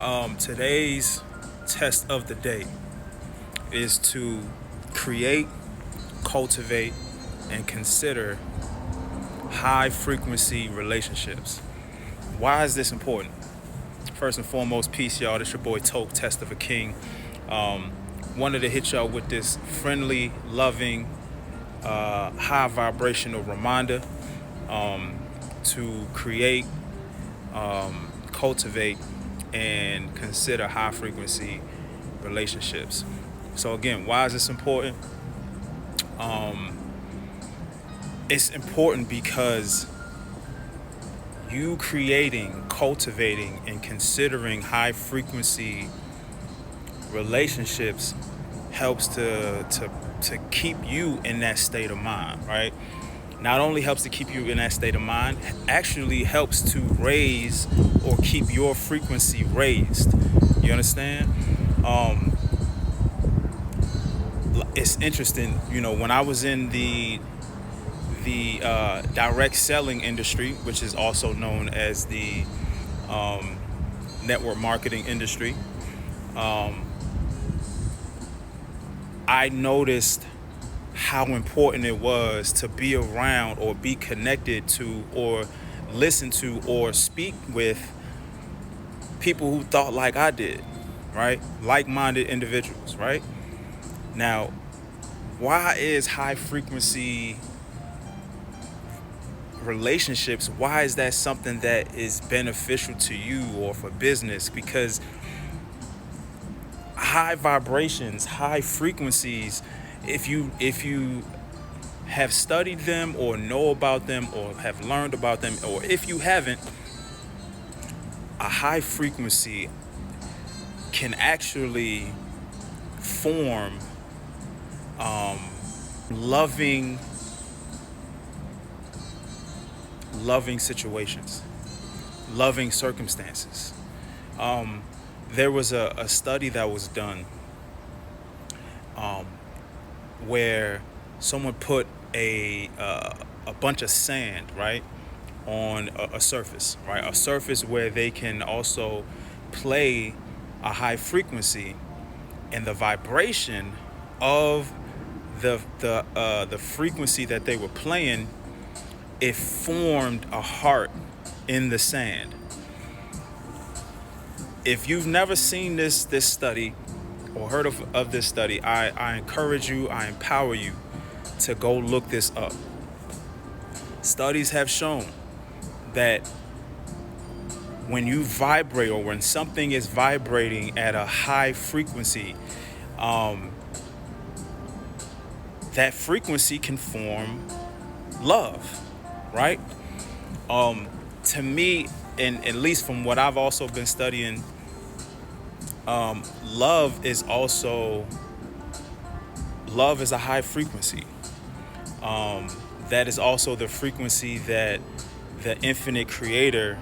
Today's test of the day is to create, cultivate, and consider high frequency relationships. Why is this important? First and foremost, peace, y'all. This your boy Toke, Test of a King. Um, Wanted to hit y'all with this friendly, loving, high vibrational reminder to create, cultivate, and consider high frequency relationships. So again, why is this important? It's important because you creating, cultivating, and considering high frequency relationships helps to keep you in that state of mind, right? Not only helps to keep you in that state of mind, actually helps to raise or keep your frequency raised. You understand? It's interesting, when I was in the direct selling industry, which is also known as the network marketing industry, I noticed how important it was to be around or be connected to or listen to or speak with people who thought like I did, right? Like-minded individuals, right? Now, why is high frequency relationships, why is that something that is beneficial to you or for business? Because high vibrations, high frequencies, if you have studied them or know about them or have learned about them, or if you haven't, a high frequency can actually form loving situations, loving circumstances. There was a study that was done where someone put a bunch of sand, right, on a surface, right, a surface where they can also play a high frequency, and the vibration of the frequency that they were playing, it formed a heart in the sand. If you've never seen this study or heard of this study, I encourage you, I empower you to go look this up. Studies have shown that when you vibrate, or when something is vibrating at a high frequency, that frequency can form love, right? To me, and at least from what I've also been studying, love is a high frequency. That is also the frequency that the infinite creator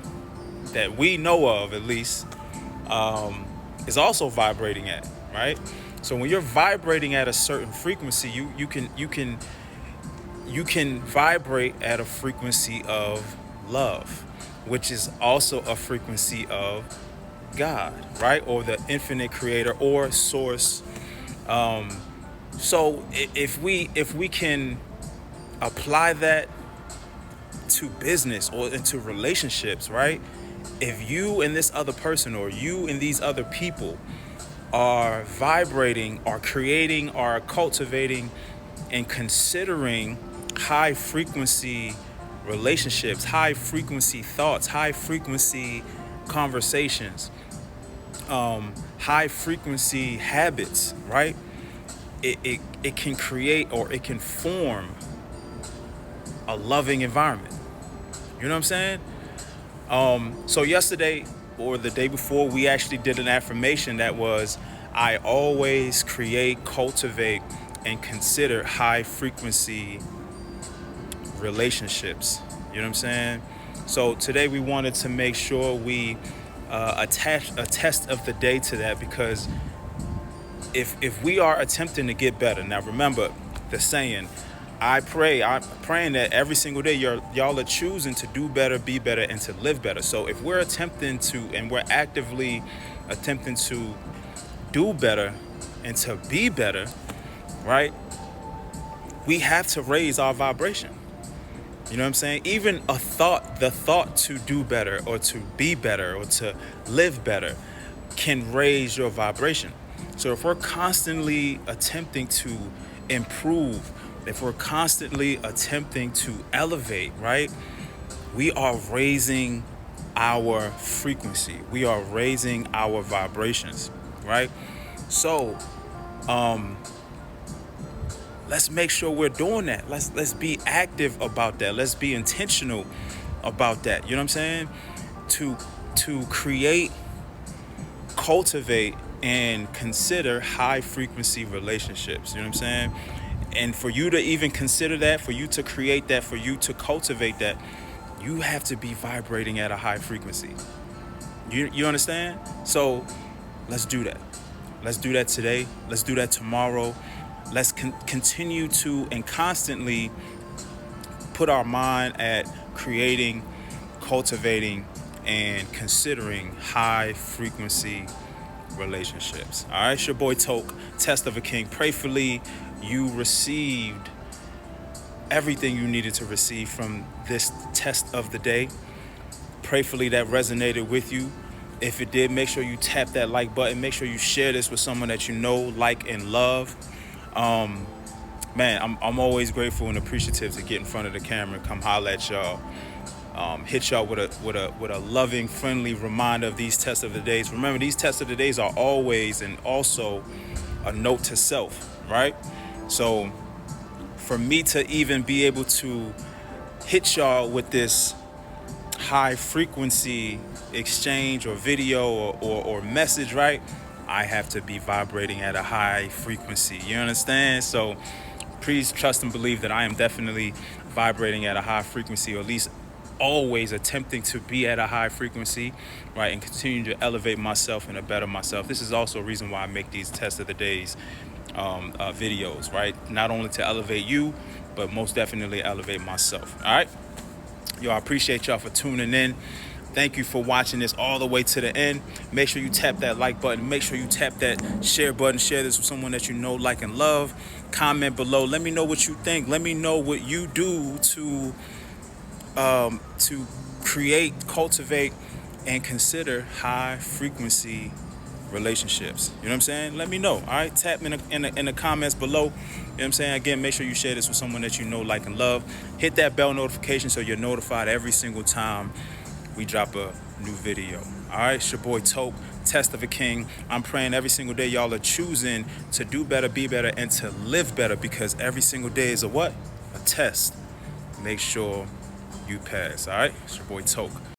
that we know of, at least, is also vibrating at, right? So when you're vibrating at a certain frequency, you can vibrate at a frequency of love, which is also a frequency of God, right? Or the infinite creator or source. So if we can apply that to business or into relationships, right? If you and this other person, or you and these other people, are vibrating, are creating, are cultivating, and considering high frequency relationships, high frequency thoughts, high frequency conversations, high frequency habits, right? It can create, or it can form a loving environment. You know what I'm saying? So yesterday or the day before, we actually did an affirmation that was, I always create, cultivate, and consider high frequency relationships. You know what I'm saying? So today we wanted to make sure we attach a test of the day to that, because if we are attempting to get better, now remember the saying, I'm praying that every single day y'all are choosing to do better, be better, and to live better. So if we're attempting to, and we're actively attempting to do better and to be better, right? We have to raise our vibration. You know what I'm saying? Even the thought to do better or to be better or to live better can raise your vibration. So if we're constantly attempting to improve, if we're constantly attempting to elevate, right? We are raising our frequency. We are raising our vibrations, right? So, let's make sure we're doing that. Let's be active about that. Let's be intentional about that. You know what I'm saying? To create, cultivate, and consider high frequency relationships. You know what I'm saying? And for you to even consider that, for you to create that, for you to cultivate that, you have to be vibrating at a high frequency. You understand? So let's do that. Let's do that today. Let's do that tomorrow. Let's continue to and constantly put our mind at creating, cultivating, and considering high frequency relationships. All right, it's your boy Toke, Test of a King. Prayfully, you received everything you needed to receive from this test of the day. Prayfully that resonated with you. If it did, make sure you tap that like button. Make sure you share this with someone that you know, like, and love. Man, I'm always grateful and appreciative to get in front of the camera and come holler at y'all. Hit y'all with a loving, friendly reminder of these tests of the days. Remember, these tests of the days are always and also a note to self, right? So for me to even be able to hit y'all with this high frequency exchange or video or message, right? I have to be vibrating at a high frequency. You understand? So please trust and believe that I am definitely vibrating at a high frequency, or at least always attempting to be at a high frequency, right? And continue to elevate myself and to better myself. This is also a reason why I make these test of the days videos, right? Not only to elevate you, but most definitely elevate myself. All right. Yo, I appreciate y'all for tuning in. Thank you for watching this all the way to the end. Make sure you tap that like button. Make sure you tap that share button. Share this with someone that you know, like, and love. Comment below. Let me know what you think. Let me know what you do to create, cultivate, and consider high frequency relationships. You know what I'm saying? Let me know. All right, tap in the comments below. You know what I'm saying? Again, make sure you share this with someone that you know, like, and love. Hit that bell notification so you're notified every single time we drop a new video. All right, it's your boy Toke, Test of a King. I'm praying every single day y'all are choosing to do better, be better, and to live better, because every single day is a what? A test. Make sure you pass. All right, it's your boy Toke.